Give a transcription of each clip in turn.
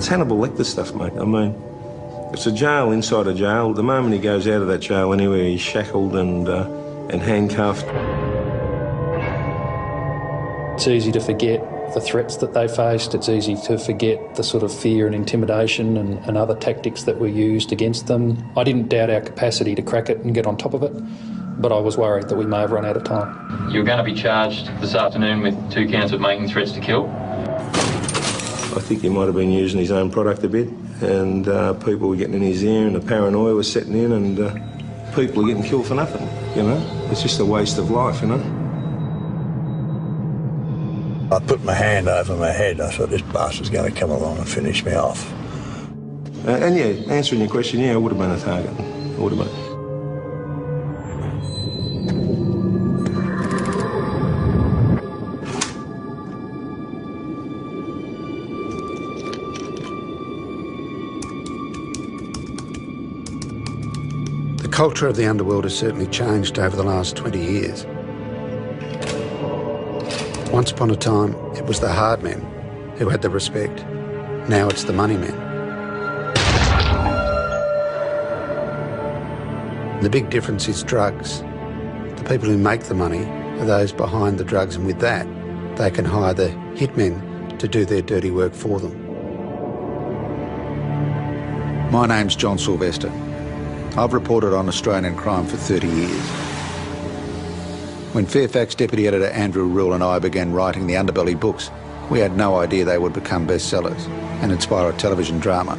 Hannibal Lecter stuff, mate. I mean, it's a jail inside a jail. The moment he goes out of that jail anywhere, he's shackled and handcuffed. It's easy to forget the threats that they faced. It's easy to forget the sort of fear and intimidation and other tactics that were used against them. I didn't doubt our capacity to crack it and get on top of it, but I was worried that we may have run out of time. You're going to be charged this afternoon with 2 counts of making threats to kill. I think he might have been using his own product a bit, and people were getting in his ear, and the paranoia was setting in, and people are getting killed for nothing, you know? It's just a waste of life, you know? I put my hand over my head. I thought, this bastard's going to come along and finish me off. And yeah, answering your question, yeah, I would have been a target. I would have been. The culture of the underworld has certainly changed over the last 20 years. Once upon a time, it was the hard men who had the respect. Now it's the money men. The big difference is drugs. The people who make the money are those behind the drugs, and with that, they can hire the hitmen to do their dirty work for them. My name's John Sylvester. I've reported on Australian crime for 30 years. When Fairfax Deputy Editor Andrew Rule and I began writing the Underbelly books, we had no idea they would become bestsellers and inspire a television drama.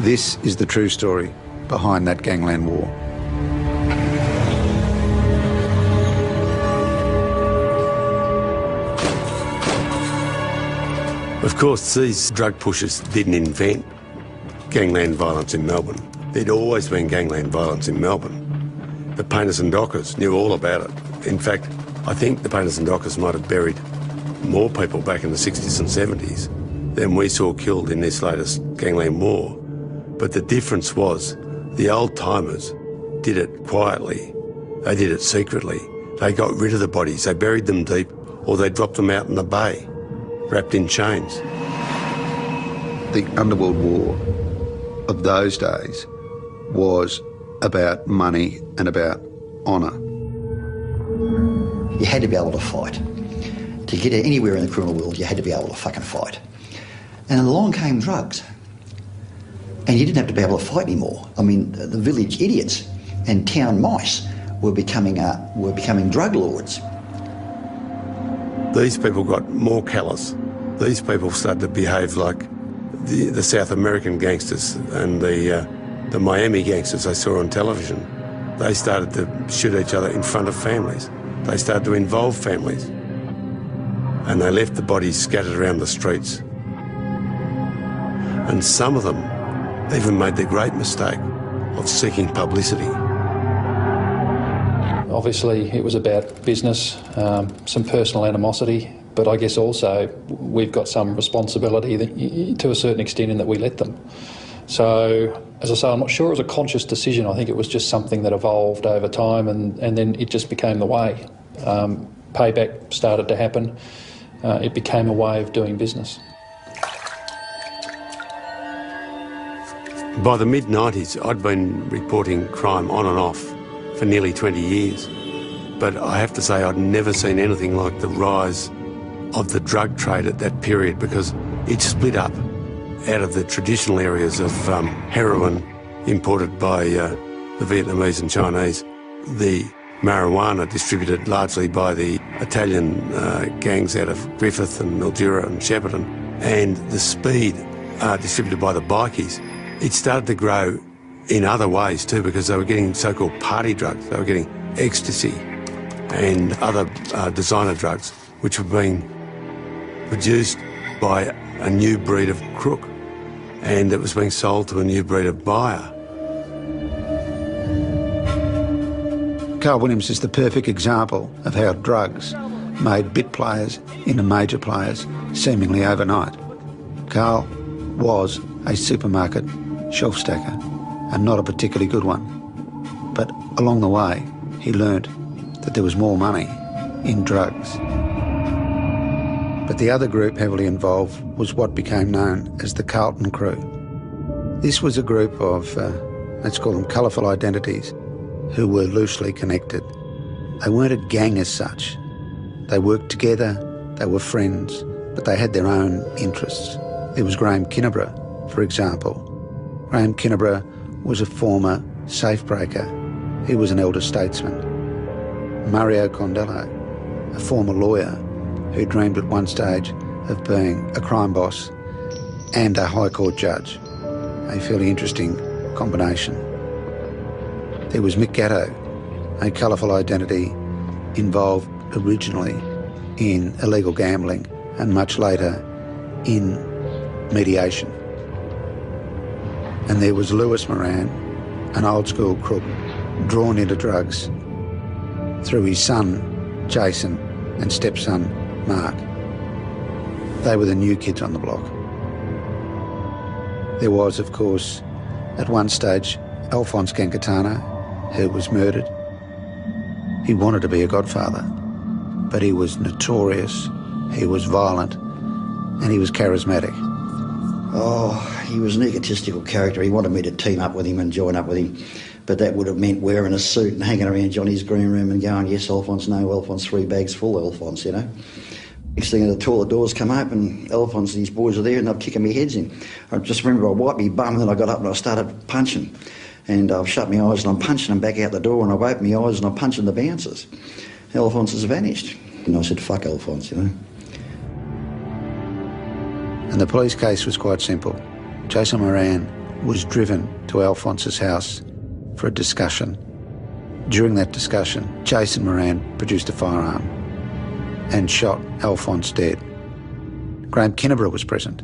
This is the true story behind that Gangland war. Of course, these drug pushers didn't invent gangland violence in Melbourne. There'd always been gangland violence in Melbourne. The painters and dockers knew all about it. In fact, I think the painters and dockers might have buried more people back in the 60s and 70s than we saw killed in this latest gangland war. But the difference was the old-timers did it quietly. They did it secretly. They got rid of the bodies. They buried them deep, or they dropped them out in the bay, wrapped in chains. The underworld war of those days was about money and about honour. You had to be able to fight. To get anywhere in the criminal world, you had to be able to fucking fight. And then along came drugs. And you didn't have to be able to fight anymore. I mean, the village idiots and town mice were becoming drug lords. These people got more callous. These people started to behave like the South American gangsters and the Miami gangsters I saw on television. They started to shoot each other in front of families. They started to involve families. And they left the bodies scattered around the streets. And some of them even made the great mistake of seeking publicity. Obviously, it was about business, some personal animosity, but I guess also we've got some responsibility that, to a certain extent, in that we let them. So, as I say, I'm not sure it was a conscious decision. I think it was just something that evolved over time, and then it just became the way. Payback started to happen. It became a way of doing business. By the mid-90s, I'd been reporting crime on and off for nearly 20 years. But I have to say I'd never seen anything like the rise of the drug trade at that period, because it split up out of the traditional areas of heroin imported by the Vietnamese and Chinese, the marijuana distributed largely by the Italian gangs out of Griffith and Mildura and Shepparton, and the speed distributed by the bikies. It started to grow in other ways too, because they were getting so-called party drugs. They were getting ecstasy and other designer drugs, which were being produced by a new breed of crook, and it was being sold to a new breed of buyer. Carl Williams is the perfect example of how drugs made bit players into major players seemingly overnight. Carl was a supermarket shelf stacker, and not a particularly good one. But along the way, he learnt that there was more money in drugs. But the other group heavily involved was what became known as the Carlton Crew. This was a group of, let's call them colourful identities, who were loosely connected. They weren't a gang as such. They worked together, they were friends, but they had their own interests. There was Graham Kinnebra, for example. Graham Kinnebra was a former safebreaker. He was an elder statesman. Mario Condello, a former lawyer who dreamed at one stage of being a crime boss and a High Court judge. A fairly interesting combination. There was Mick Gatto, a colourful identity involved originally in illegal gambling and much later in mediation. And there was Lewis Moran, an old school crook drawn into drugs through his son Jason and stepson Mark. They were the new kids on the block. There was, of course, at one stage, Alphonse Gankatano, who was murdered. He wanted to be a godfather, but he was notorious, he was violent, and he was charismatic. Oh, he was an egotistical character. He wanted me to team up with him and join up with him, but that would have meant wearing a suit and hanging around Johnny's green room and going, yes, Alphonse, no, Alphonse, 3 bags full, Alphonse, you know. Next thing, the toilet doors come open, Alphonse and his boys are there and they're kicking me heads in. I just remember I wiped my bum and then I got up and I started punching. And I've shut my eyes and I'm punching them back out the door and I've opened my eyes and I'm punching the bouncers. Alphonse has vanished. And I said, fuck Alphonse, you know. And the police case was quite simple. Jason Moran was driven to Alphonse's house for a discussion. During that discussion, Jason Moran produced a firearm and shot Alphonse dead. Graham Kinnebra was present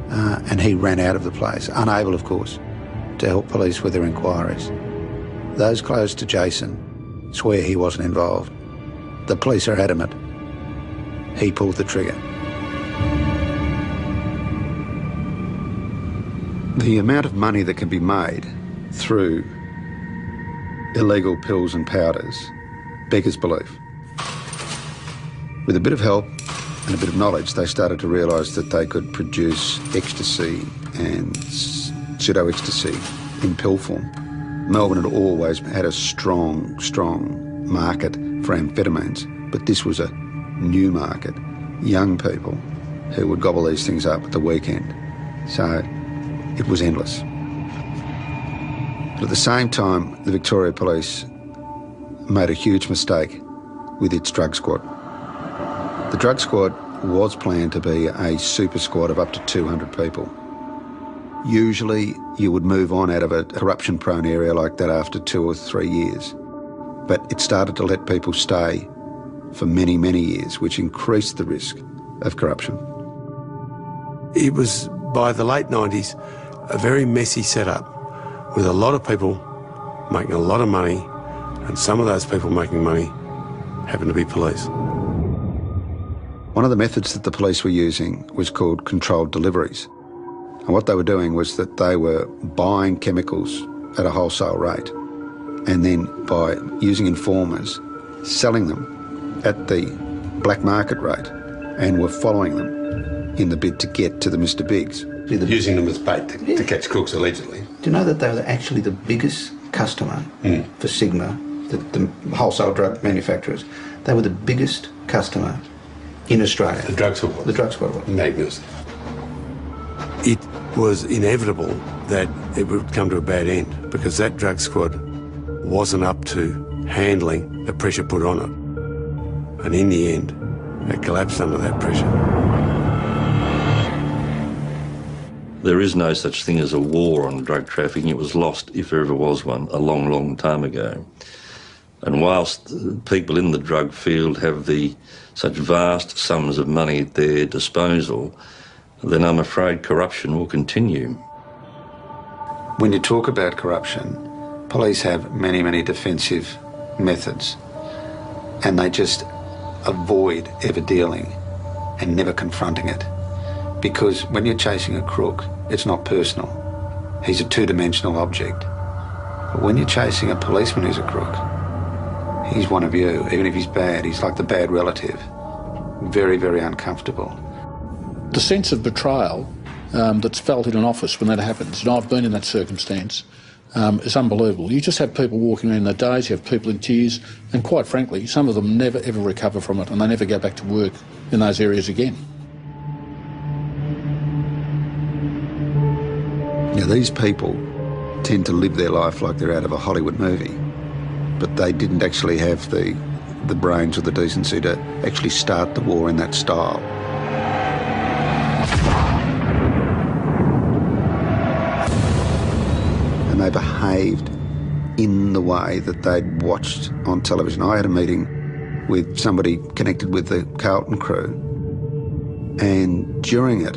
and he ran out of the place, unable, of course, to help police with their inquiries. Those close to Jason swear he wasn't involved. The police are adamant he pulled the trigger. The amount of money that can be made through illegal pills and powders beggars belief. With a bit of help and a bit of knowledge, they started to realise that they could produce ecstasy and pseudo-ecstasy in pill form. Melbourne had always had a strong market for amphetamines, but this was a new market. Young people who would gobble these things up at the weekend. So it was endless. But at the same time, the Victoria Police made a huge mistake with its drug squad. The drug squad was planned to be a super squad of up to 200 people. Usually you would move on out of a corruption-prone area like that after 2 or 3 years. But it started to let people stay for many, many years, which increased the risk of corruption. It was, by the late 90s, a very messy setup with a lot of people making a lot of money, and some of those people making money happened to be police. One of the methods that the police were using was called controlled deliveries. And what they were doing was that they were buying chemicals at a wholesale rate and then by using informers, selling them at the black market rate and were following them in the bid to get to the Mr. Biggs. Using them as bait to catch crooks, allegedly. Do you know that they were actually the biggest customer for Sigma, the wholesale drug manufacturers? They were the biggest customer in Australia. The drug squad was. The drug squad was. Magnificent. It was inevitable that it would come to a bad end because that drug squad wasn't up to handling the pressure put on it. And in the end, it collapsed under that pressure. There is no such thing as a war on drug trafficking. It was lost, if there ever was one, a long, long time ago. And whilst people in the drug field have such vast sums of money at their disposal, then I'm afraid corruption will continue. When you talk about corruption, police have many, many defensive methods, and they just avoid ever dealing and never confronting it. Because when you're chasing a crook, it's not personal. He's a two-dimensional object. But when you're chasing a policeman who's a crook, he's one of you. Even if he's bad, he's like the bad relative. very, very uncomfortable. The sense of betrayal that's felt in an office when that happens, and I've been in that circumstance, is unbelievable. You just have people walking around their days, you have people in tears, and quite frankly, some of them never ever recover from it and they never go back to work in those areas again. Now, these people tend to live their life like they're out of a Hollywood movie, but they didn't actually have the brains or the decency to actually start the war in that style. And they behaved in the way that they'd watched on television. I had a meeting with somebody connected with the Carlton crew, and during it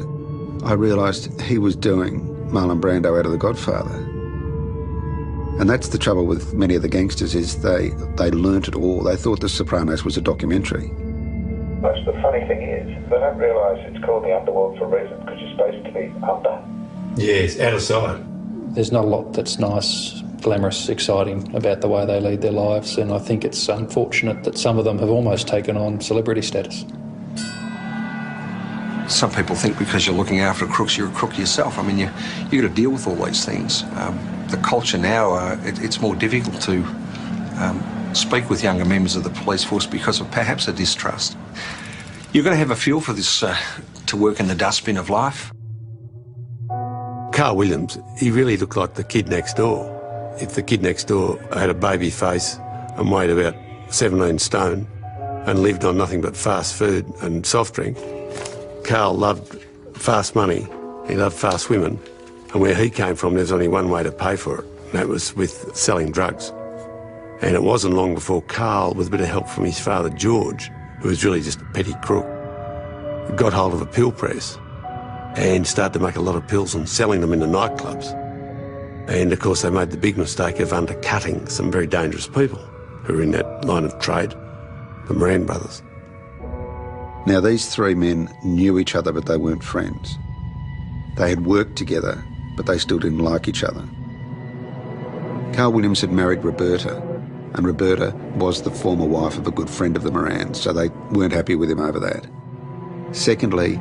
I realised he was doing Marlon Brando out of The Godfather. And that's the trouble with many of the gangsters, is they learnt it all. They thought The Sopranos was a documentary. Most the funny thing is, they don't realise it's called the underworld for a reason, because you're supposed to be under. Yes, out of sight. There's not a lot that's nice, glamorous, exciting about the way they lead their lives, and I think it's unfortunate that some of them have almost taken on celebrity status. Some people think because you're looking after crooks, you're a crook yourself. I mean, you got to deal with all these things. The culture now, it's more difficult to speak with younger members of the police force because of perhaps a distrust. You've got to have a feel for this to work in the dustbin of life. Carl Williams, he really looked like the kid next door. If the kid next door had a baby face and weighed about 17 stone and lived on nothing but fast food and soft drink, Carl loved fast money, he loved fast women, and where he came from there's only one way to pay for it, and that was with selling drugs. And it wasn't long before Carl, with a bit of help from his father George, who was really just a petty crook, got hold of a pill press and started to make a lot of pills and selling them in the nightclubs. And of course they made the big mistake of undercutting some very dangerous people who were in that line of trade, the Moran brothers. Now, these three men knew each other, but they weren't friends. They had worked together, but they still didn't like each other. Carl Williams had married Roberta, and Roberta was the former wife of a good friend of the Morans, so they weren't happy with him over that. Secondly,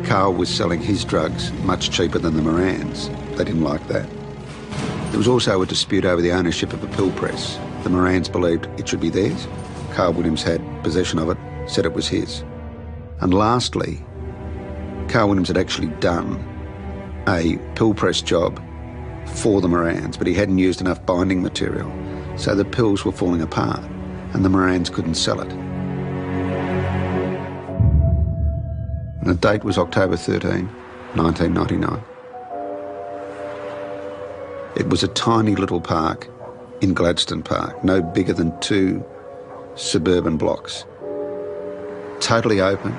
Carl was selling his drugs much cheaper than the Morans. They didn't like that. There was also a dispute over the ownership of a pill press. The Morans believed it should be theirs. Carl Williams had possession of it, said it was his. And lastly, Carl Williams had actually done a pill press job for the Morans, but he hadn't used enough binding material, so the pills were falling apart and the Morans couldn't sell it. And the date was October 13, 1999. It was a tiny little park in Gladstone Park, no bigger than 2 suburban blocks. Totally open,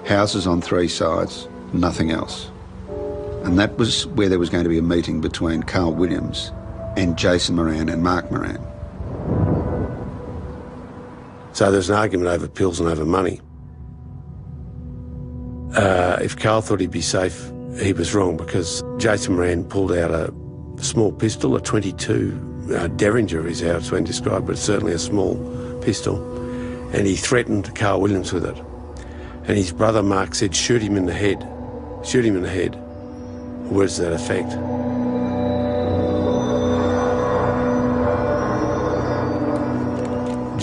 houses on 3 sides, nothing else. And that was where there was going to be a meeting between Carl Williams and Jason Moran and Mark Moran. So there's an argument over pills and over money. If Carl thought he'd be safe, he was wrong, because Jason Moran pulled out a small pistol, a 22 Derringer is how it's been described, but certainly a small pistol, and he threatened Carl Williams with it. And his brother Mark said, shoot him in the head, shoot him in the head. Words to that effect.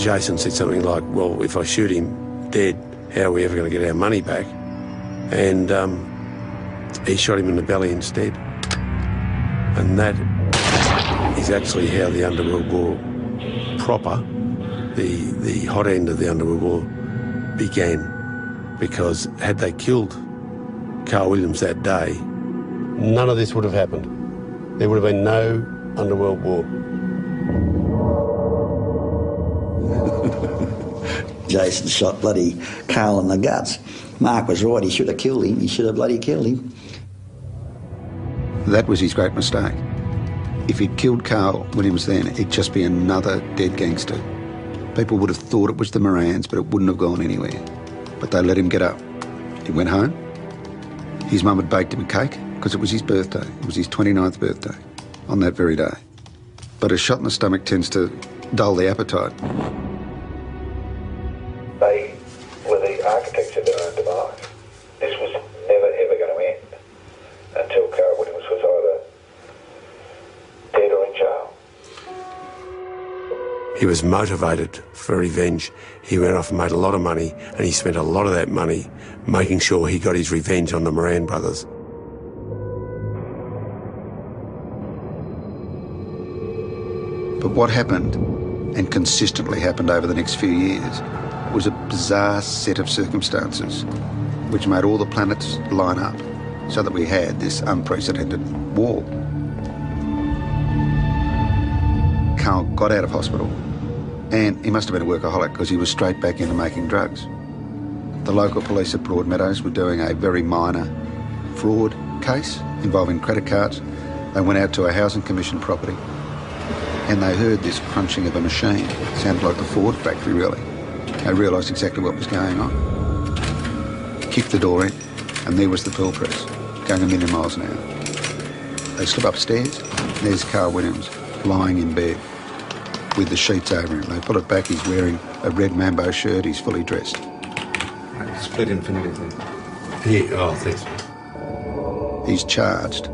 Jason said something like, well, if I shoot him dead, how are we ever going to get our money back? And he shot him in the belly instead. And that is actually how the Underworld War proper, the hot end of the Underworld War, began. Because had they killed Carl Williams that day, none of this would have happened. There would have been no Underworld War. Jason shot bloody Carl in the guts. Mark was right, he should have killed him. He should have bloody killed him. That was his great mistake. If he'd killed Carl Williams then, it'd just be another dead gangster. People would have thought it was the Morans, but it wouldn't have gone anywhere. But they let him get up. He went home. His mum had baked him a cake because it was his birthday. It was his 29th birthday on that very day. But a shot in the stomach tends to dull the appetite. They were the the architects of their own demise. This was never ever going to end until Carl Williams was either dead or in jail. He was motivated for revenge. He went off and made a lot of money, and he spent a lot of that money making sure he got his revenge on the Moran brothers. But what happened, and consistently happened over the next few years, was a bizarre set of circumstances which made all the planets line up so that we had this unprecedented war. Carl got out of hospital, and he must have been a workaholic because he was straight back into making drugs. The local police at Broadmeadows were doing a very minor fraud case involving credit cards. They went out to a housing commission property and they heard this crunching of a machine. It sounded like the Ford factory, really. They realised exactly what was going on. Kicked the door in, and there was the pill press, going a million miles an hour. They slip upstairs, and there's Carl Williams lying in bed with the sheets over him. They pull it back, he's wearing a red Mambo shirt, he's fully dressed. Split infinity thing. Oh, thanks. He's charged.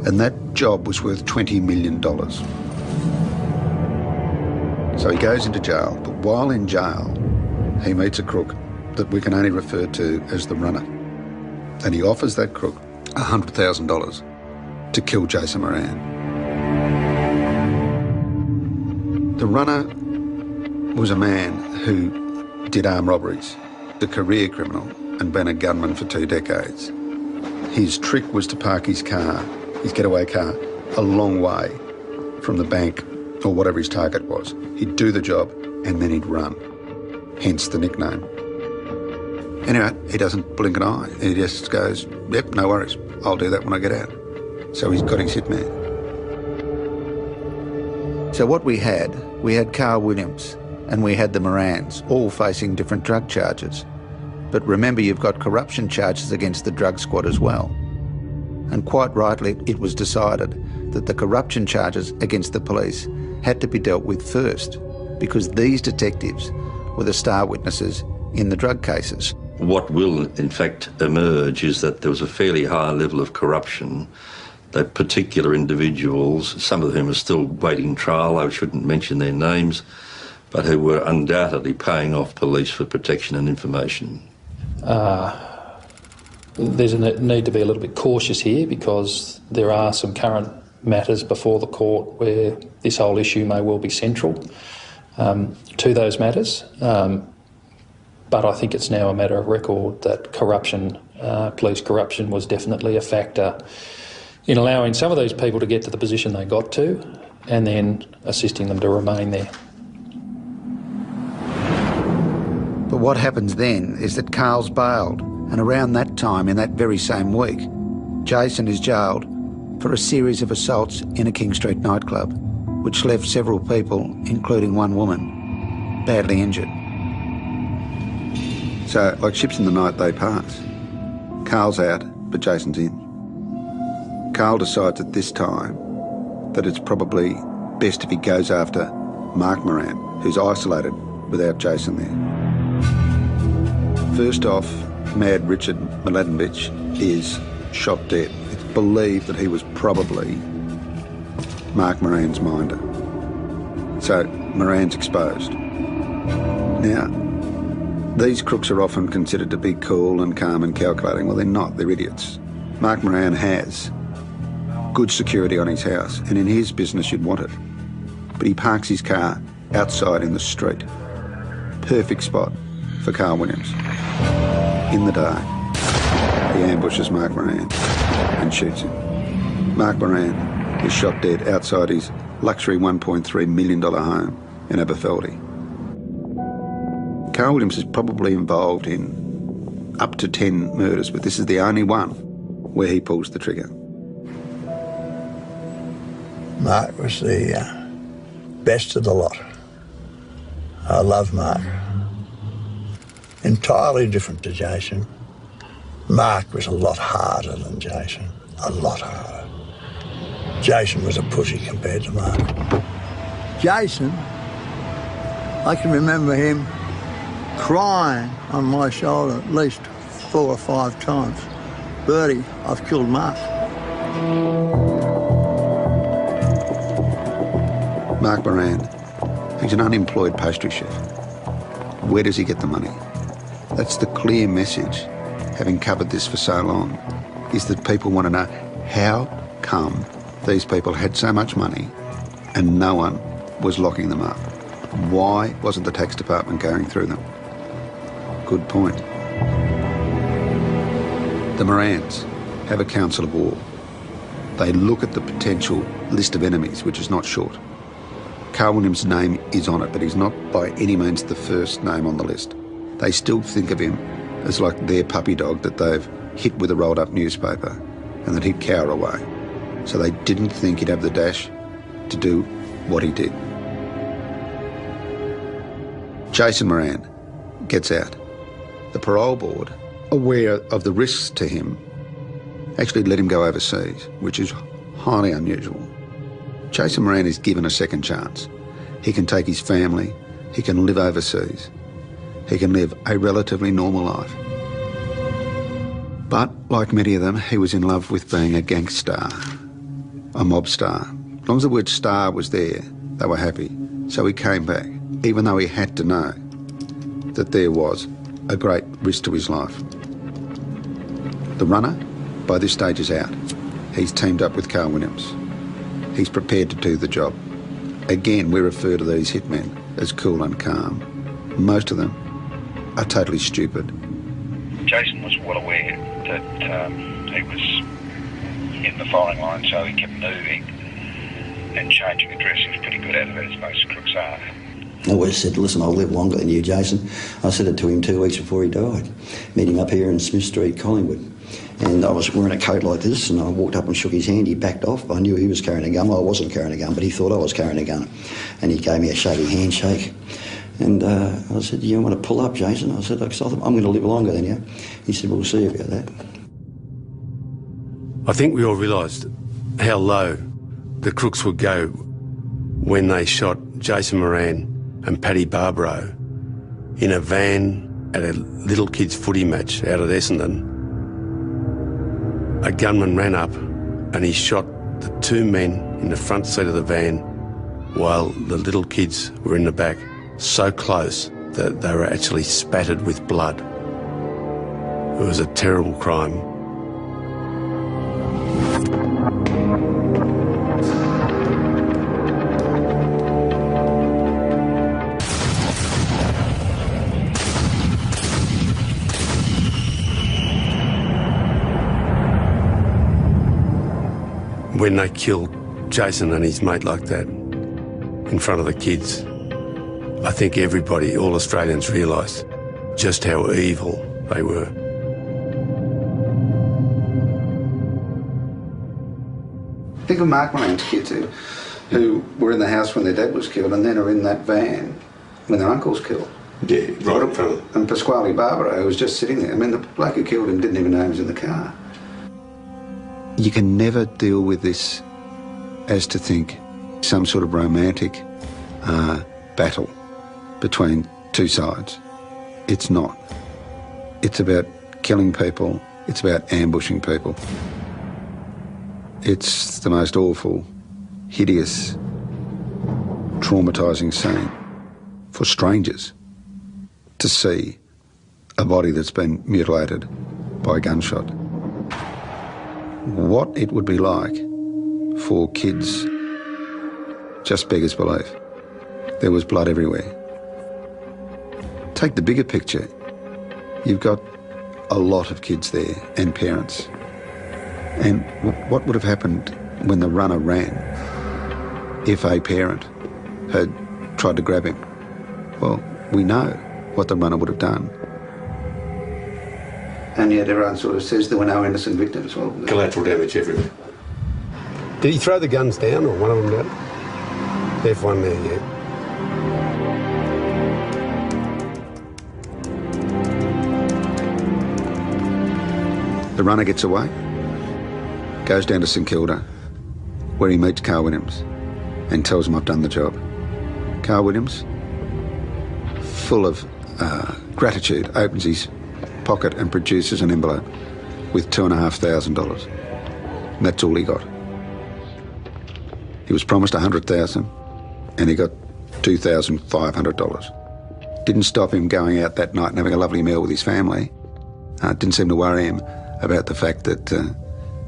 And that job was worth $20 million. So he goes into jail, but while in jail, he meets a crook that we can only refer to as the runner. And he offers that crook $100,000 to kill Jason Moran. The runner was a man who did armed robberies, a career criminal, and been a gunman for 2 decades. His trick was to park his car, his getaway car, a long way from the bank or whatever his target was. He'd do the job and then he'd run, hence the nickname. Anyway, he doesn't blink an eye. He just goes, yep, no worries, I'll do that when I get out. So he's got his hitman. So what we had Carl Williams and we had the Morans, all facing different drug charges. But remember, you've got corruption charges against the drug squad as well. And quite rightly, it was decided that the corruption charges against the police had to be dealt with first, because these detectives were the star witnesses in the drug cases. What will, in fact, emerge is that there was a fairly high level of corruption, that particular individuals, some of whom are still waiting trial, I shouldn't mention their names, but who were undoubtedly paying off police for protection and information. There's a need to be a little bit cautious here because there are some current matters before the court where this whole issue may well be central to those matters. But I think it's now a matter of record that corruption, police corruption, was definitely a factor in allowing some of these people to get to the position they got to and then assisting them to remain there. But what happens then is that Carl's bailed, and around that time, in that very same week, Jason is jailed for a series of assaults in a King Street nightclub, which left several people, including one woman, badly injured. So, like ships in the night, they pass. Carl's out, but Jason's in. Carl decides at this time that it's probably best if he goes after Mark Moran, who's isolated without Jason there. First off, Mad Richard Mladenovic is shot dead. It's believed that he was probably Mark Moran's minder. So Moran's exposed. Now, these crooks are often considered to be cool and calm and calculating. Well, they're not, they're idiots. Mark Moran has good security on his house, and in his business you'd want it. But he parks his car outside in the street. Perfect spot for Carl Williams. In the dark, he ambushes Mark Moran and shoots him. Mark Moran is shot dead outside his luxury $1.3 million home in Aberfeldy. Carl Williams is probably involved in up to 10 murders, but this is the only one where he pulls the trigger. Mark was the best of the lot. I love Mark. Entirely different to Jason. Mark was a lot harder than Jason, a lot harder. Jason was a pussy compared to Mark. Jason, I can remember him crying on my shoulder at least 4 or 5 times. Bertie, I've killed Mark. Mark Moran, he's an unemployed pastry chef. Where does he get the money? That's the clear message, having covered this for so long, is that people want to know how come these people had so much money and no one was locking them up. Why wasn't the tax department going through them? Good point. The Morans have a council of war. They look at the potential list of enemies, which is not short. Carl Williams' name is on it, but he's not by any means the first name on the list. They still think of him as like their puppy dog that they've hit with a rolled up newspaper and that he'd cower away. So they didn't think he'd have the dash to do what he did. Jason Moran gets out. The parole board, aware of the risks to him, actually let him go overseas, which is highly unusual. Jason Moran is given a second chance. He can take his family, he can live overseas, he can live a relatively normal life. But, like many of them, he was in love with being a gangster, a mob star. As long as the word star was there, they were happy. So he came back, even though he had to know that there was a great risk to his life. The runner, by this stage, is out. He's teamed up with Carl Williams. He's prepared to do the job. Again, we refer to these hitmen as cool and calm. Most of them are totally stupid. Jason was well aware that he was in the firing line, so he kept moving and changing address. He was pretty good at it, as most crooks are. I always said, listen, I'll live longer than you, Jason. I said it to him 2 weeks before he died. Met him up here in Smith Street, Collingwood. And I was wearing a coat like this, and I walked up and shook his hand. He backed off. I knew he was carrying a gun. Well, I wasn't carrying a gun, but he thought I was carrying a gun. And he gave me a shaky handshake. And I said, you want to pull up, Jason? I said, I'm going to live longer than you. He said, we'll see about that. I think we all realised how low the crooks would go when they shot Jason Moran and Paddy Barbaro in a van at a little kids' footy match out at Essendon. A gunman ran up and he shot the 2 men in the front seat of the van while the little kids were in the back, so close that they were actually spattered with blood. It was a terrible crime. When they killed Jason and his mate like that in front of the kids, I think everybody, all Australians, realised just how evil they were. Think of Mark Moran's kids who were in the house when their dad was killed and then are in that van when their uncle's killed. Yeah, right in front of them. And Pasquale Barbaro was just sitting there. I mean, the bloke who killed him didn't even know he was in the car. You can never deal with this as to think some sort of romantic battle between two sides. It's not. It's about killing people. It's about ambushing people. It's the most awful, hideous, traumatising scene for strangers to see a body that's been mutilated by a gunshot. What it would be like for kids just beggars belief. There was blood everywhere. Take the bigger picture. You've got a lot of kids there and parents. And what would have happened when the runner ran if a parent had tried to grab him? Well, we know what the runner would have done. And yet everyone sort of says there were no innocent victims. Well, collateral damage everywhere. Did he throw the guns down, or one of them down? There's one there, yeah. The runner gets away, goes down to St Kilda, where he meets Carl Williams and tells him I've done the job. Carl Williams, full of Gratitude opens his pocket and produces an envelope with $2,500. And that's all he got. He was promised $100,000 and he got $2,500. Didn't stop him going out that night and having a lovely meal with his family. It didn't seem to worry him about the fact that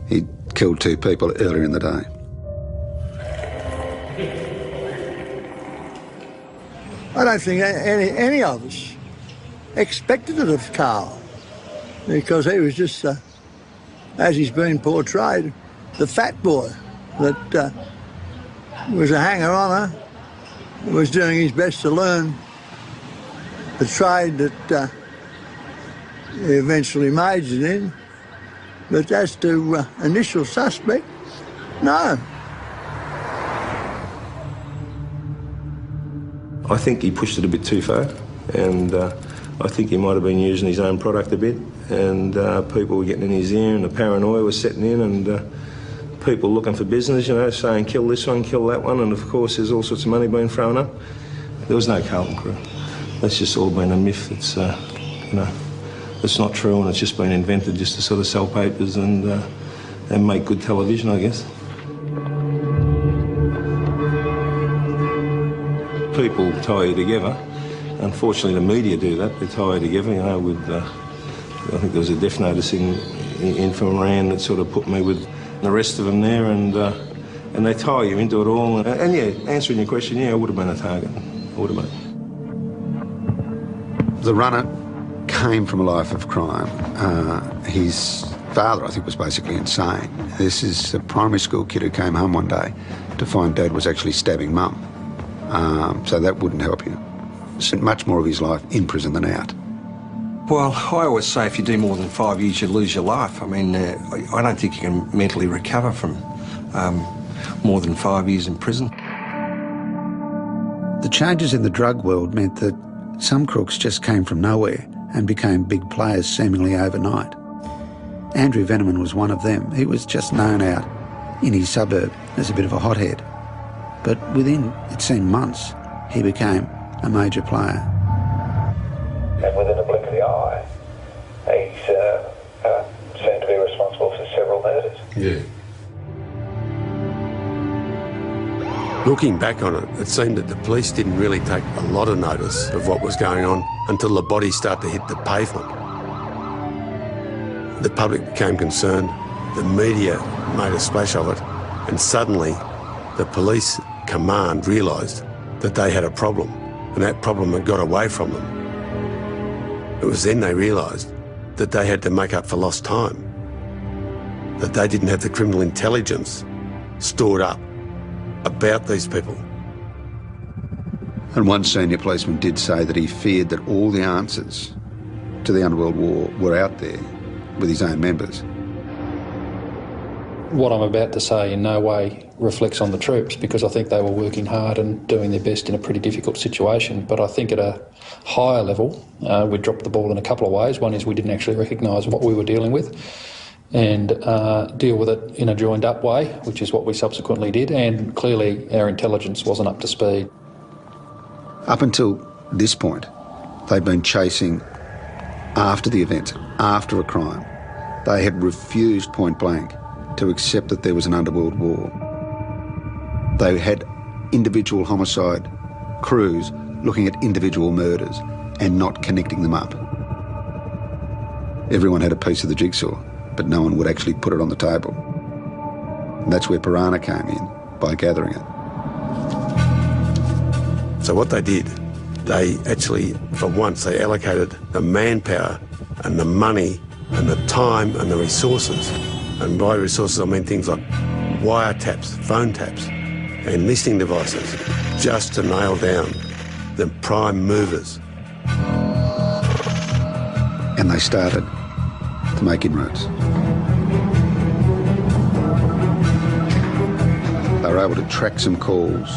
he'd killed 2 people earlier in the day. I don't think any of us expected it of Carl, because he was just, as he's been portrayed, the fat boy that was a hanger-oner, was doing his best to learn the trade that he eventually majored in. But as to initial suspect, no. I think he pushed it a bit too far, and I think he might have been using his own product a bit, and people were getting in his ear, and the paranoia was setting in, and people looking for business, you know, saying kill this one, kill that one, and of course there's all sorts of money being thrown up. There was no Carlton crew. That's just all been a myth. It's, you know, it's not true, and it's just been invented just to sort of sell papers and make good television, I guess. People tie you together. Unfortunately, the media do that. They tie you together, you know, with, I think there was a death notice in from Iran that sort of put me with the rest of them there, and they tie you into it all. And yeah, answering your question, yeah, I would have been a target. I would have been. The runner came from a life of crime. His father, I think, was basically insane. This is a primary school kid who came home one day to find Dad was actually stabbing Mum. So that wouldn't help you. Spent much more of his life in prison than out. Well, I always say if you do more than 5 years, you lose your life. I mean, I don't think you can mentally recover from more than 5 years in prison. The changes in the drug world meant that some crooks just came from nowhere and became big players seemingly overnight. Andrew Veneman was one of them. He was just known out in his suburb as a bit of a hothead. But within, it seemed, months, he became a major player. And within a blink of the eye, he's seemed to be responsible for several murders. Yeah. Looking back on it, it seemed that the police didn't really take a lot of notice of what was going on until the bodies started to hit the pavement. The public became concerned, the media made a splash of it, and suddenly the police command realised that they had a problem, and that problem had got away from them. It was then they realised that they had to make up for lost time, that they didn't have the criminal intelligence stored up about these people. And one senior policeman did say that he feared that all the answers to the underworld war were out there with his own members. What I'm about to say in no way reflects on the troops, because I think they were working hard and doing their best in a pretty difficult situation. But I think at a higher level, we dropped the ball in a couple of ways. One is we didn't actually recognise what we were dealing with and deal with it in a joined-up way, which is what we subsequently did, and clearly our intelligence wasn't up to speed. Up until this point, they'd been chasing after the event, after a crime. They had refused point blank to accept that there was an underworld war. They had individual homicide crews looking at individual murders and not connecting them up. Everyone had a piece of the jigsaw, but no one would actually put it on the table. And that's where Piranha came in, by gathering it. So what they did, they actually, for once, they allocated the manpower and the money and the time and the resources. And by resources, I mean things like wiretaps, phone taps, and listening devices, just to nail down the prime movers. And they started to make inroads. They were able to track some calls,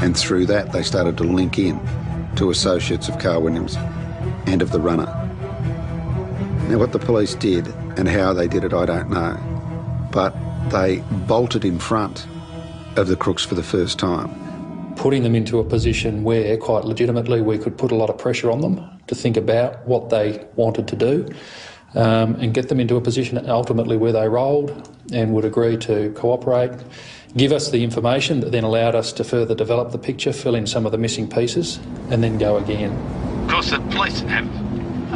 and through that they started to link in to associates of Carl Williams and of the runner. Now what the police did and how they did it, I don't know, but they bolted in front of the crooks for the first time. putting them into a position where, quite legitimately, we could put a lot of pressure on them to think about what they wanted to do, and get them into a position ultimately where they rolled and would agree to cooperate, give us the information that then allowed us to further develop the picture, fill in some of the missing pieces, and then go again. Of course, the police have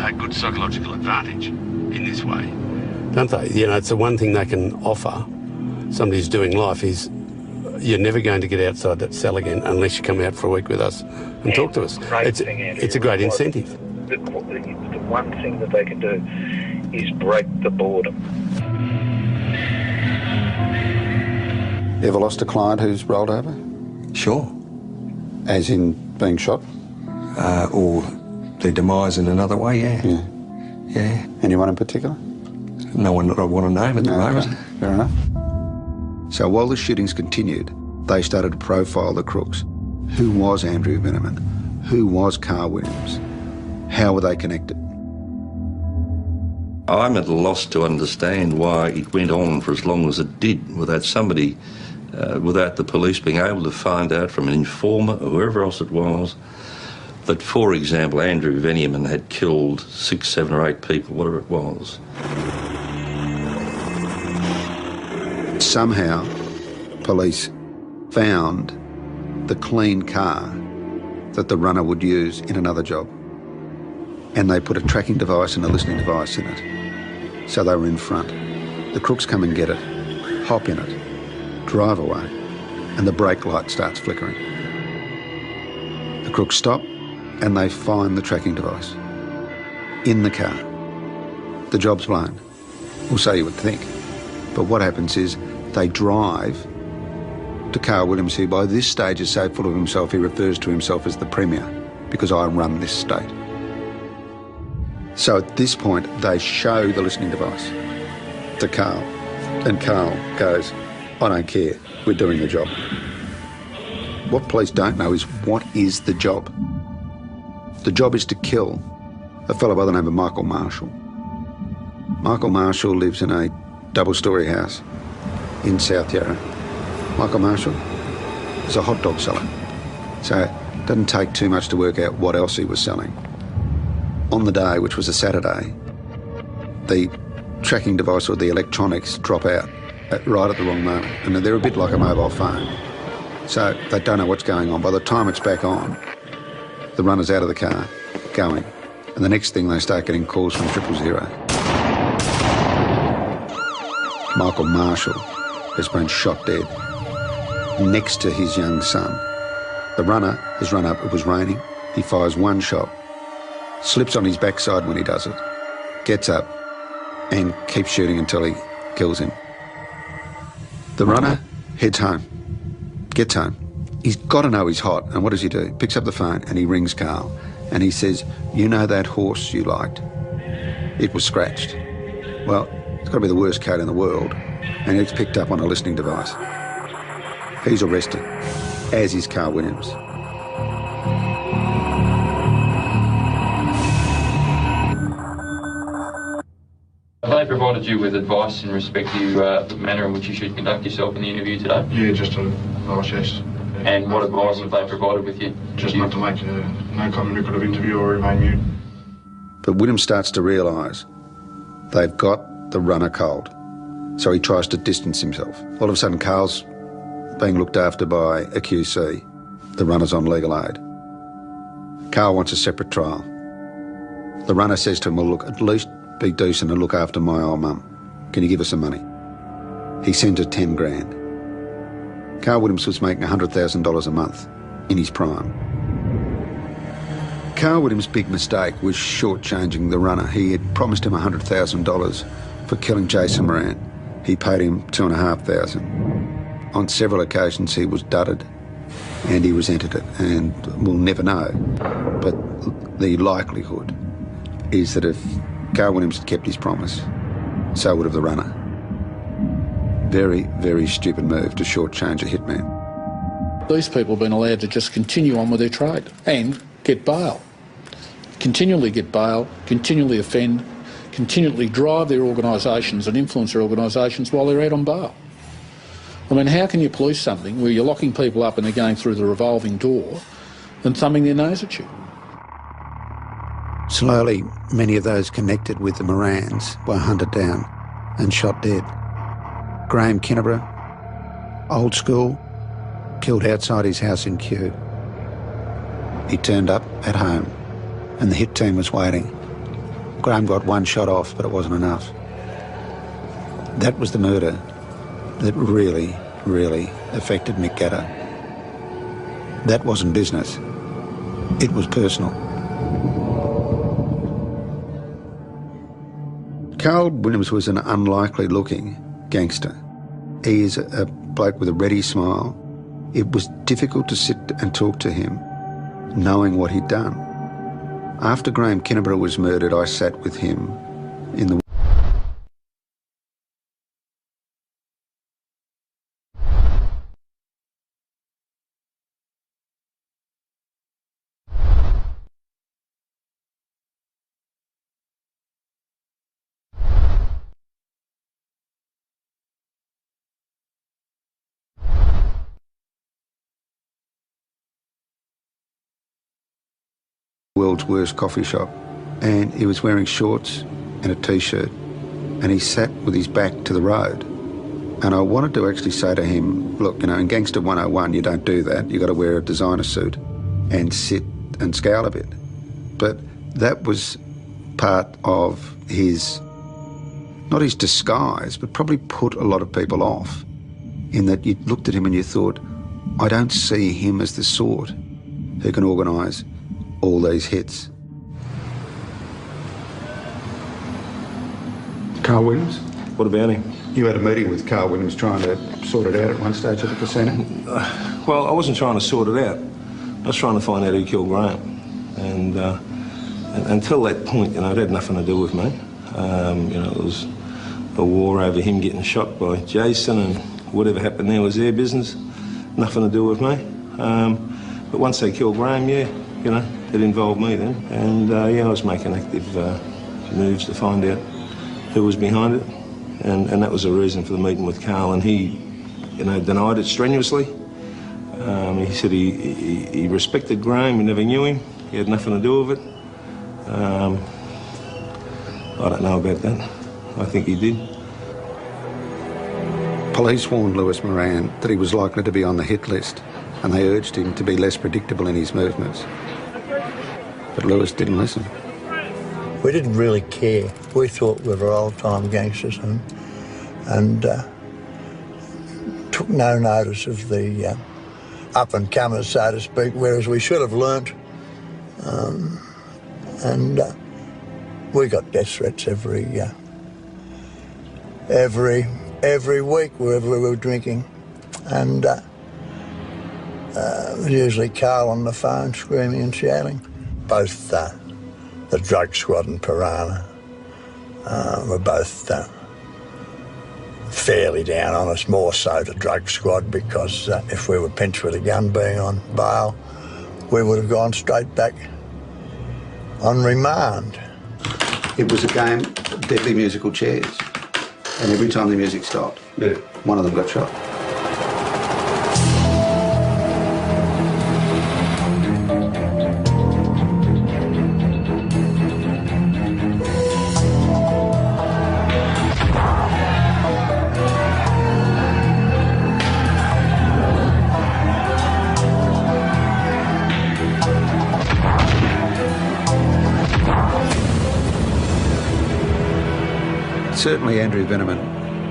a good psychological advantage in this way, don't they? You know, it's the one thing they can offer somebody who's doing life is you're never going to get outside that cell again unless you come out for a week with us and talk to us. It's a great incentive. The one thing that they can do is break the boredom. Ever lost a client who's rolled over? Sure. As in being shot? Or their demise in another way, yeah. Yeah. Anyone in particular? No one that I want to name at the moment. Fair enough. So while the shootings continued, they started to profile the crooks. Who was Andrew Veneman? Who was Carl Williams? How were they connected? I'm at a loss to understand why it went on for as long as it did without somebody, without the police being able to find out from an informer or whoever else it was that, for example, Andrew Veneman had killed 6, 7 or 8 people, whatever it was. Somehow, police found the clean car that the runner would use in another job. And they put a tracking device and a listening device in it. So they were in front. The crooks come and get it, hop in it, drive away, and the brake light starts flickering. The crooks stop and they find the tracking device in the car. The job's blown. Or so you would think. But what happens is they drive to Carl Williams, who by this stage is so full of himself he refers to himself as the Premier, because I run this state. So at this point they show the listening device to Carl, and Carl goes, I don't care, we're doing the job. What police don't know is what is the job. The job is to kill a fellow by the name of Michael Marshall. Michael Marshall lives in a double-storey house in South Yarra. Michael Marshall is a hot dog seller, so it doesn't take too much to work out what else he was selling. On the day, which was a Saturday, the tracking device or the electronics drop out right at the wrong moment, and they're a bit like a mobile phone, so they don't know what's going on. By the time it's back on, the runner's out of the car, going, and the next thing they start getting calls from 000. Michael Marshall has been shot dead next to his young son. The runner has run up, it was raining, he fires one shot, slips on his backside when he does it, gets up and keeps shooting until he kills him. The runner heads home, gets home. He's got to know he's hot, and what does he do? Picks up the phone and he rings Carl and he says, you know that horse you liked? It was scratched. Well, it's got to be the worst coat in the world, and it's picked up on a listening device. He's arrested, as is Carl Williams. Have they provided you with advice in respect to the manner in which you should conduct yourself in the interview today? Yeah, just advice, yes. And what advice have they provided with you? Just not to make no comment record of interview or remain mute. But Williams starts to realise they've got the runner cold, so he tries to distance himself. All of a sudden, Carl's being looked after by a QC. The runner's on legal aid. Carl wants a separate trial. The runner says to him, well, look, at least be decent and look after my old mum. Can you give us some money? He sends her 10 grand. Carl Williams was making $100,000 a month in his prime. Carl Williams' big mistake was shortchanging the runner. He had promised him $100,000 for killing Jason Moran. He paid him $2,500. On several occasions he was dudded and he resented it, and we'll never know. But the likelihood is that if Carl Williams had kept his promise, so would have the runner. Very, very stupid move to shortchange a hitman. These people have been allowed to just continue on with their trade and get bail. Continually get bail, continually offend, continually drive their organisations and influence their organisations while they're out on bail. I mean, how can you police something where you're locking people up and they're going through the revolving door and thumbing their nose at you? Slowly, many of those connected with the Morans were hunted down and shot dead. Graham Kinneborough, old school, killed outside his house in Kew. He turned up at home and the hit team was waiting. Graham got one shot off, but it wasn't enough. That was the murder that really, really affected Mick Gatter. That wasn't business. It was personal. Carl Williams was an unlikely-looking gangster. He is a bloke with a ready smile. It was difficult to sit and talk to him, knowing what he'd done. After Graham Kinneborough was murdered, I sat with him in the world's worst coffee shop, and he was wearing shorts and a t-shirt, and he sat with his back to the road. And I wanted to actually say to him, look, you know, in Gangster 101 you don't do that. You've got to wear a designer suit and sit and scowl a bit. But that was part of his, not his disguise, but probably put a lot of people off, in that you looked at him and you thought, I don't see him as the sort who can organise all these hits. Carl Williams? What about him? You had a meeting with Carl Williams trying to sort it out at one stage at the casino? Well, I wasn't trying to sort it out. I was trying to find out who killed Graham. And until that point, you know, it had nothing to do with me. You know, it was a war over him getting shot by Jason, and whatever happened there was their business. Nothing to do with me. But once they killed Graham, yeah, you know, it involved me then. And yeah, I was making active moves to find out who was behind it. And that was the reason for the meeting with Carl. And he, you know, denied it strenuously. He said he respected Graham, he never knew him, he had nothing to do with it. I don't know about that. I think he did. Police warned Lewis Moran that he was likely to be on the hit list, and they urged him to be less predictable in his movements. But Lewis didn't listen. We didn't really care. We thought we were old-time gangsters and took no notice of the up-and-comers, so to speak, whereas we should have learnt. We got death threats every week wherever we were drinking, and usually Carl on the phone screaming and shouting. Both the drug squad and Piranha were both fairly down on us, more so the drug squad, because if we were pinched with a gun being on bail, we would have gone straight back on remand. It was a game of deadly musical chairs, and every time the music stopped, one of them got shot. Certainly Andrew Veneman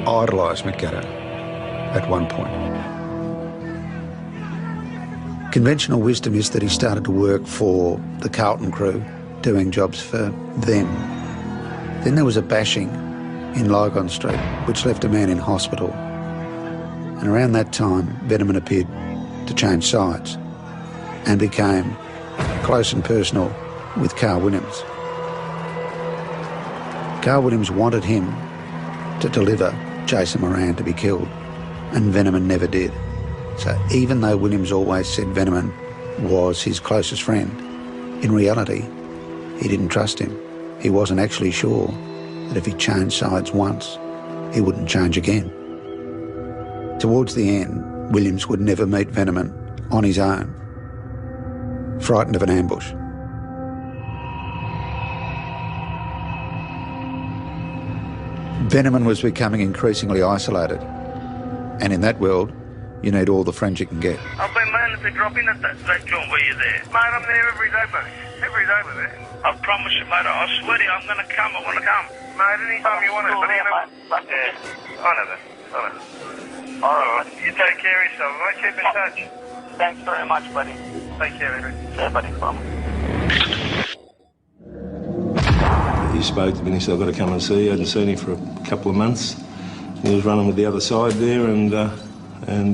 idolised Mick Gatter at one point. Conventional wisdom is that he started to work for the Carlton crew, doing jobs for them. Then there was a bashing in Lygon Street, which left a man in hospital. And around that time, Veneman appeared to change sides and became close and personal with Carl Williams. Carl Williams wanted him to deliver Jason Moran to be killed, and Veneman never did. So even though Williams always said Veneman was his closest friend, in reality, he didn't trust him. He wasn't actually sure that if he changed sides once, he wouldn't change again. Towards the end, Williams would never meet Veneman on his own, frightened of an ambush. Veneman was becoming increasingly isolated, and in that world, you need all the friends you can get. I've been meaning to drop in at that joint where you're there. Mate, I'm there every day, buddy. Every day we're there. I promise you, mate, I swear to you, I'm going to come. I want to come. Mate, anytime you want it, buddy. Yeah, I know that. All right, mate. You take care of yourself, mate. Keep in touch. Thanks very much, buddy. Take care, Andrew. Yeah, buddy. Bye. He spoke to me and he said, I've got to come and see you. I hadn't seen him for a couple of months. He was running with the other side there, and I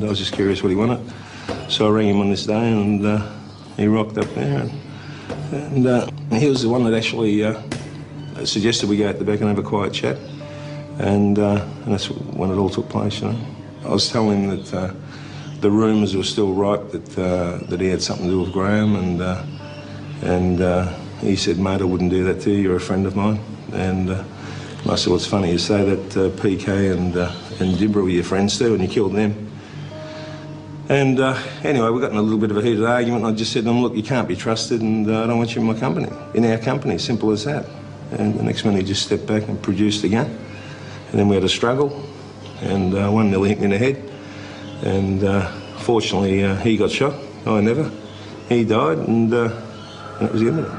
was just curious what he wanted. So I rang him on this day, and he rocked up there, and he was the one that actually suggested we go out the back and have a quiet chat, and that's when it all took place, you know. I was telling him that the rumours were still right, that he had something to do with Graham, and he said, mate, I wouldn't do that to you, you're a friend of mine. And I said, well, it's funny you say that, PK and Dibra were your friends too, and you killed them. And anyway, we got in a little bit of a heated argument, and I just said to him, look, you can't be trusted, and I don't want you in my company, in our company, simple as that. And the next minute he just stepped back and produced the gun. And then we had a struggle, and one nearly hit me in the head. And fortunately, he got shot, I never. He died, and that was the end of it.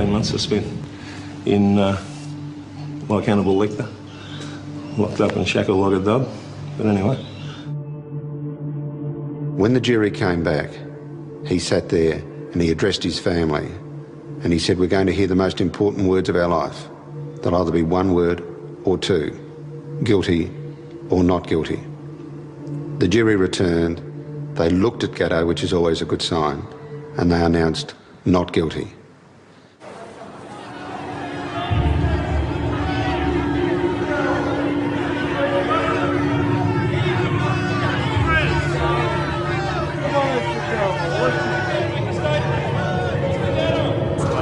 Months I spent in like Hannibal Lecter, locked up and shackled like a dog. But anyway. When the jury came back, he sat there and he addressed his family, and he said, we're going to hear the most important words of our life. There'll either be one word or two, guilty or not guilty. The jury returned, they looked at Gatto, which is always a good sign, and they announced not guilty.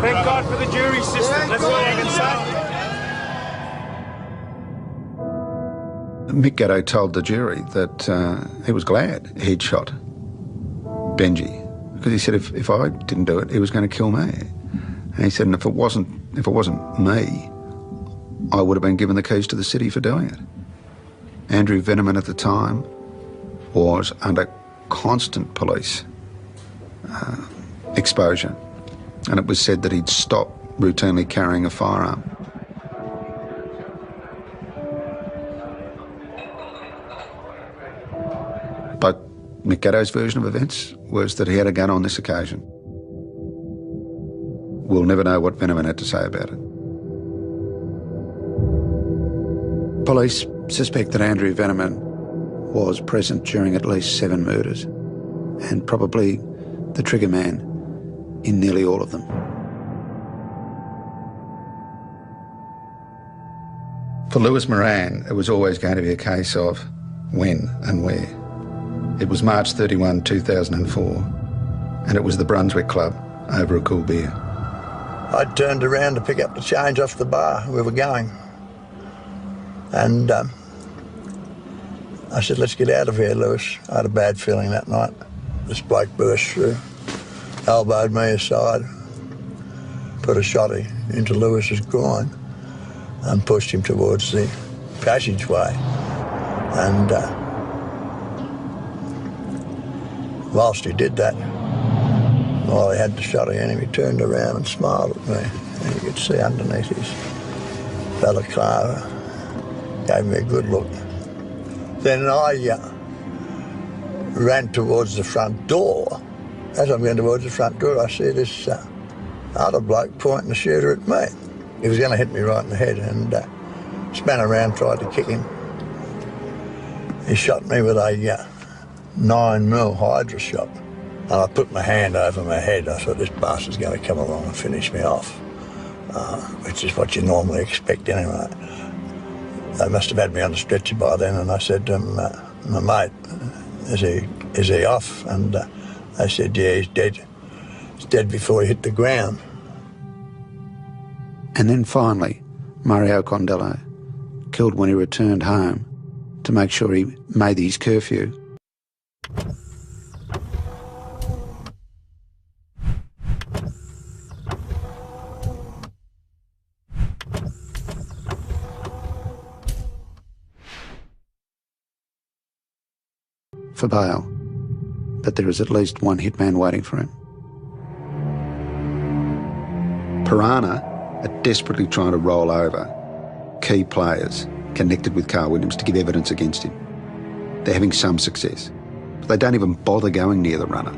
Thank God for the jury system. That's all I can say. Mick Gatto told the jury that he was glad he'd shot Benji, because he said if I didn't do it, he was going to kill me. And he said, and if it wasn't me, I would have been given the keys to the city for doing it. Andrew Veneman at the time was under constant police exposure, and it was said that he'd stopped routinely carrying a firearm. But Mick Gatto's version of events was that he had a gun on this occasion. We'll never know what Veneman had to say about it. Police suspect that Andrew Veneman was present during at least 7 murders, and probably the trigger man in nearly all of them. For Lewis Moran, it was always going to be a case of when and where. It was March 31, 2004, and it was the Brunswick Club over a cool beer. I turned around to pick up the change off the bar we were going, and I said, let's get out of here, Lewis. I had a bad feeling that night. This bloke burst through, elbowed me aside, put a shot into Lewis's groin and pushed him towards the passageway. And whilst he did that, while he had the shot in him, he turned around and smiled at me. And you could see underneath his balaclava, gave me a good look. Then I ran towards the front door. As I'm going towards the front door, I see this other bloke pointing the shooter at me. He was going to hit me right in the head, and span around, tried to kick him. He shot me with a 9mm Hydra shot, and I put my hand over my head. I thought, this bastard's going to come along and finish me off, which is what you normally expect anyway. They must have had me on the stretcher by then, and I said to him, my mate, is he off? And they said, yeah, he's dead. was dead before he hit the ground. And then finally, Mario Condello, killed when he returned home to make sure he made his curfew. For bail, but there is at least one hitman waiting for him. Piranha are desperately trying to roll over key players connected with Carl Williams to give evidence against him. They're having some success, but they don't even bother going near the runner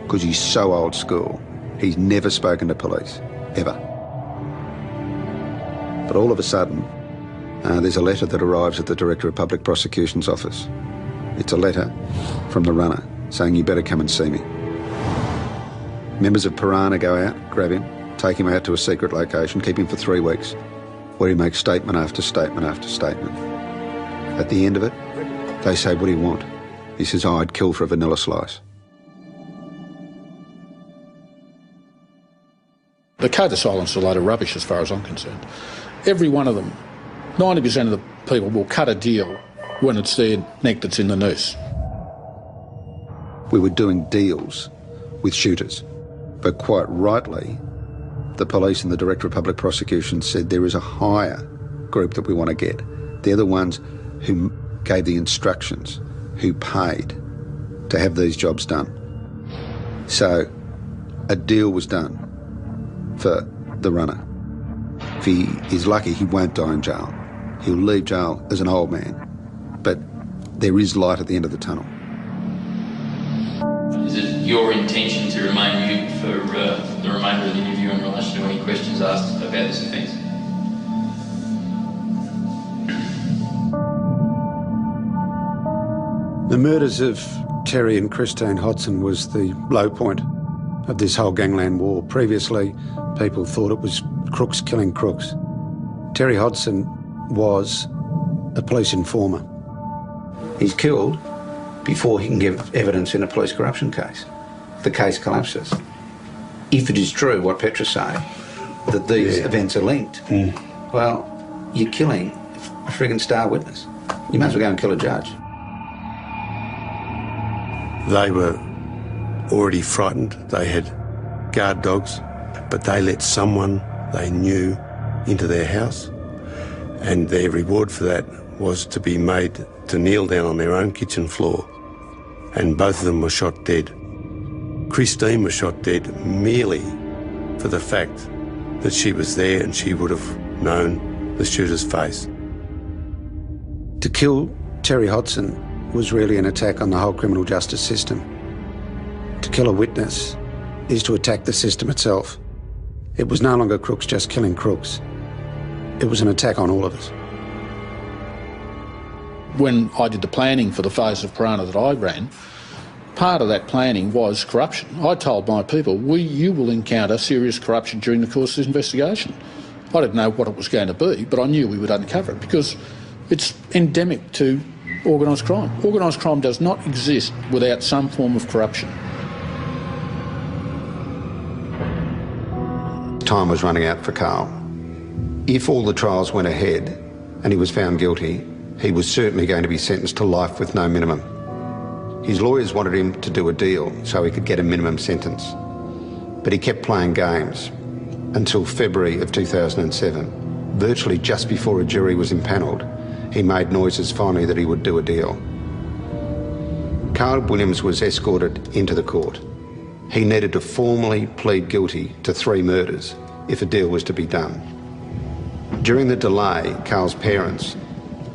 because he's so old school. He's never spoken to police, ever. But all of a sudden, there's a letter that arrives at the Director of Public Prosecution's office. It's a letter from the runner saying, "You better come and see me." Members of Piranha go out, grab him, take him out to a secret location, keep him for 3 weeks, where he makes statement after statement after statement. At the end of it, they say, "What do you want?" He says, "Oh, I'd kill for a vanilla slice." The code of silence is a load of rubbish as far as I'm concerned. Every one of them, 90% of the people will cut a deal when it's their neck that's in the noose. We were doing deals with shooters, but quite rightly, the police and the Director of Public Prosecution said there is a higher group that we want to get. They're the ones who gave the instructions, who paid to have these jobs done. So a deal was done for the runner. If he is lucky, he won't die in jail. He'll leave jail as an old man, but there is light at the end of the tunnel. Is it your intention to remain mute for the remainder of the interview in relation to any questions asked about this offence? The murders of Terry and Christine Hodson was the low point of this whole gangland war. Previously, people thought it was crooks killing crooks. Terry Hodson was a police informer. He's killed before he can give evidence in a police corruption case. The case collapses. If it is true, what Petra say, that these events are linked, well, you're killing a friggin' star witness. You might as well go and kill a judge. They were already frightened. They had guard dogs, but they let someone they knew into their house, and their reward for that was to be made to kneel down on their own kitchen floor, and both of them were shot dead. Christine was shot dead merely for the fact that she was there and she would have known the shooter's face. To kill Terry Hodson was really an attack on the whole criminal justice system. To kill a witness is to attack the system itself. It was no longer crooks just killing crooks. It was an attack on all of us. When I did the planning for the phase of Piranha that I ran, part of that planning was corruption. I told my people, you will encounter serious corruption during the course of this investigation. I didn't know what it was going to be, but I knew we would uncover it because it's endemic to organised crime. Organised crime does not exist without some form of corruption. Time was running out for Carl. If all the trials went ahead and he was found guilty, he was certainly going to be sentenced to life with no minimum. His lawyers wanted him to do a deal so he could get a minimum sentence. But he kept playing games until February of 2007. Virtually just before a jury was impanelled, he made noises finally that he would do a deal. Carl Williams was escorted into the court. He needed to formally plead guilty to 3 murders if a deal was to be done. During the delay, Carl's parents,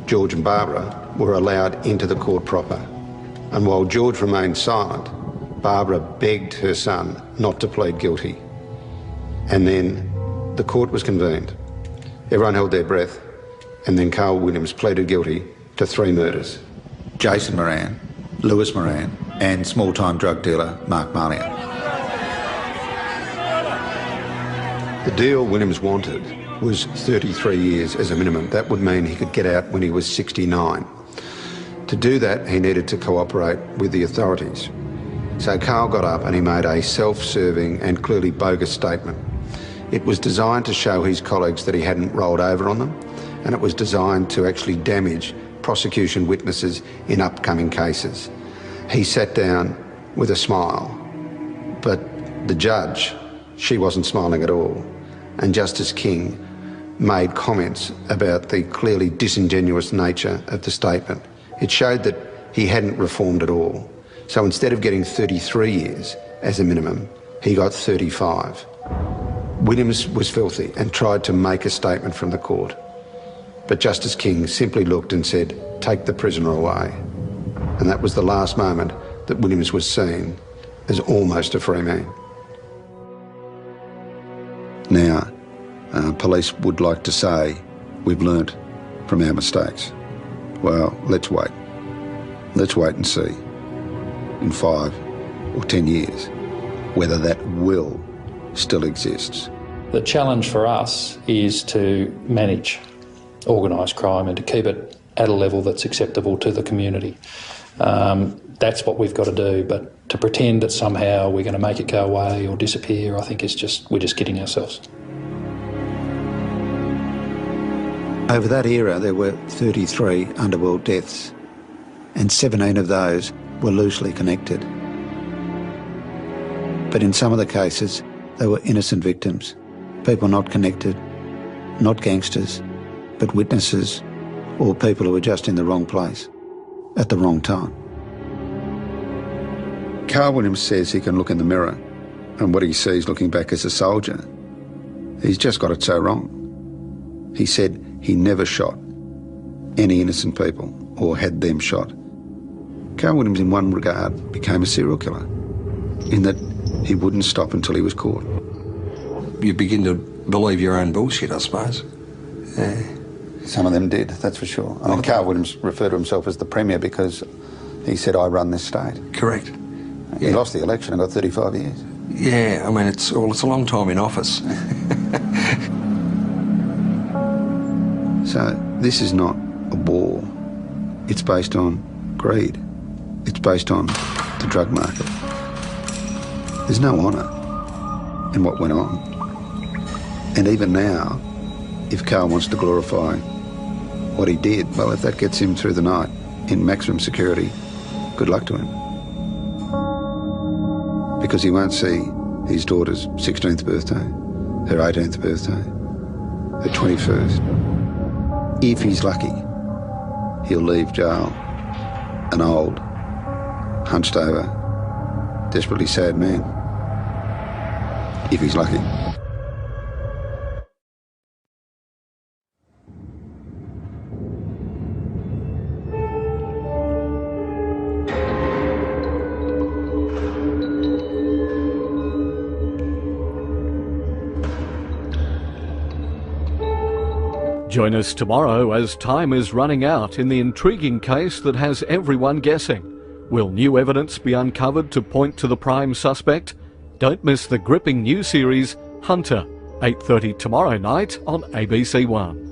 George and Barbara, were allowed into the court proper. And while George remained silent, Barbara begged her son not to plead guilty. And then the court was convened. Everyone held their breath, and then Carl Williams pleaded guilty to 3 murders. Jason Moran, Lewis Moran, and small-time drug dealer Mark Marlier. The deal Williams wanted was 33 years as a minimum. That would mean he could get out when he was 69. To do that, he needed to cooperate with the authorities. So Carl got up and he made a self-serving and clearly bogus statement. It was designed to show his colleagues that he hadn't rolled over on them, and it was designed to actually damage prosecution witnesses in upcoming cases. He sat down with a smile, but the judge, she wasn't smiling at all, and Justice King made comments about the clearly disingenuous nature of the statement. It showed that he hadn't reformed at all. So instead of getting 33 years as a minimum, he got 35. Williams was filthy and tried to make a statement from the court. But Justice King simply looked and said, "Take the prisoner away." And that was the last moment that Williams was seen as almost a free man. Now, police would like to say, we've learnt from our mistakes. Well, let's wait. Let's wait and see in 5 or 10 years whether that will still exists. The challenge for us is to manage organised crime and to keep it at a level that's acceptable to the community. That's what we've got to do, but to pretend that somehow we're going to make it go away or disappear, I think we're just kidding ourselves. Over that era, there were 33 underworld deaths, and 17 of those were loosely connected. But in some of the cases, they were innocent victims, people not connected, not gangsters, but witnesses or people who were just in the wrong place at the wrong time. Carl Williams says he can look in the mirror and what he sees looking back as a soldier, he's just got it so wrong. He said he never shot any innocent people or had them shot. Carl Williams, in one regard, became a serial killer, in that he wouldn't stop until he was caught. You begin to believe your own bullshit, I suppose. Yeah. Some of them did, that's for sure. I mean, Carl Williams referred to himself as the Premier because he said, "I run this state." Correct. He lost the election and got 35 years. Yeah, I mean, it's a long time in office. So this is not a war. It's based on greed. It's based on the drug market. There's no honour in what went on. And even now, if Carl wants to glorify what he did, well, if that gets him through the night in maximum security, good luck to him. Because he won't see his daughter's 16th birthday, her 18th birthday, her 21st. If he's lucky, he'll leave jail an old, hunched over, desperately sad man. If he's lucky. Join us tomorrow as time is running out in the intriguing case that has everyone guessing. Will new evidence be uncovered to point to the prime suspect? Don't miss the gripping new series, Hunter, 8:30 tomorrow night on ABC One.